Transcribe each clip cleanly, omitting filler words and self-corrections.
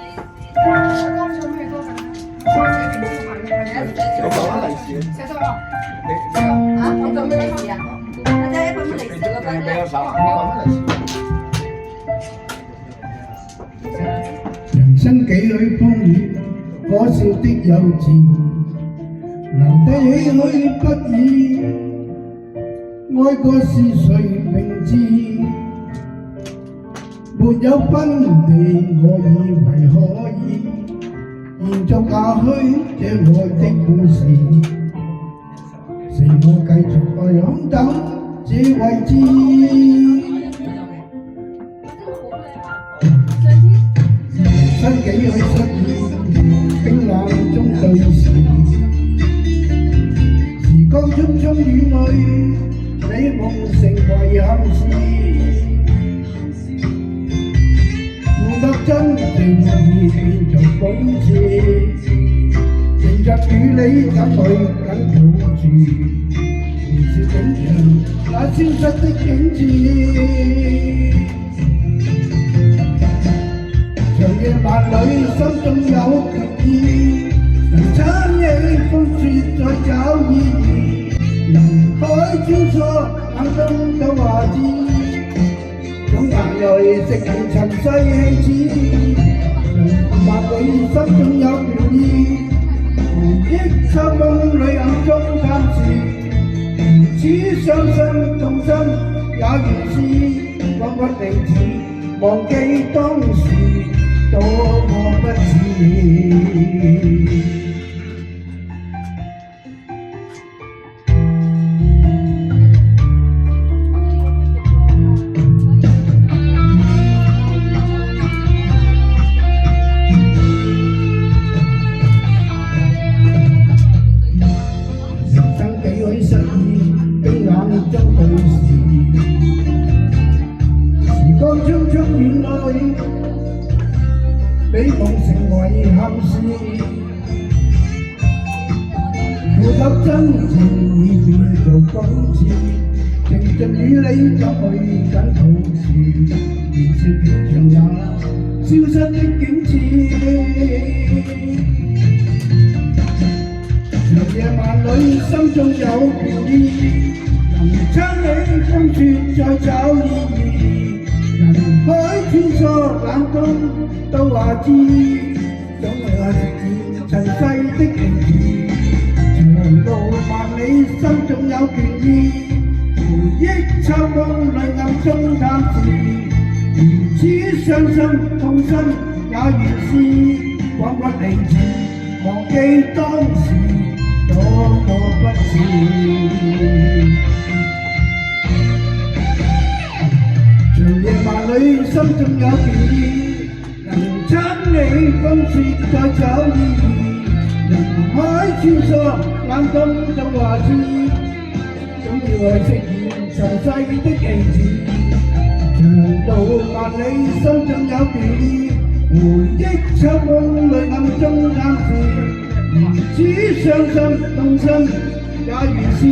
你講下利是。啊，我做咩利是啊？大家一份乜利是嗰份咧？俾我手啊！講下利是。人生幾許風雨，可笑的幼稚，留低唏噓不已。愛過是誰明知？沒有分離，我以為可以延續下去這愛的故事。是我繼續愛響等這位置。人生幾許失意，冰冷中對視。時光匆匆雨裏，美夢成遺憾事。負得真情已變做諷刺，情着與你怎去緊抱住，年少景象那消失的景緻。長夜萬裏，心中有決意，能撐起風雪再找意義，人海穿梭，眼中都話知，總眼淚食完塵世氣子，長萬里心中有倦意，回憶秋夢裏暗中貪視，如此傷心痛心也如是，彷彿離似忘記當時。多麼不智。人生幾許失意，冰冷中對視。時光匆匆遠去。美夢成遺憾事，負得真情已變做諷刺，情盡與你怎去緊抱住，年少景象那消失的景緻。長夜萬裏，心中有倦意，能撐起風雪再找意義，人海穿梭冷冬。都話知，總係實現塵世的奇異。長路萬里，心中有倦意，回憶秋夢裏暗中貪視。如此傷心痛心也如是，彷彿離辭，忘記當時多麼不智。長夜萬裏，心中有倦意。撐起風雪再找意義，人海穿梭，眼中都話知，總要係飾演塵世的棋子。長路萬里，心中有倦意，回憶秋夢裏暗中貪視，如此傷心痛心也如是，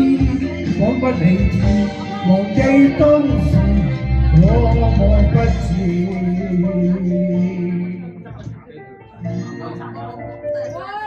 彷彿離辭，忘記當時多麼不智。哇！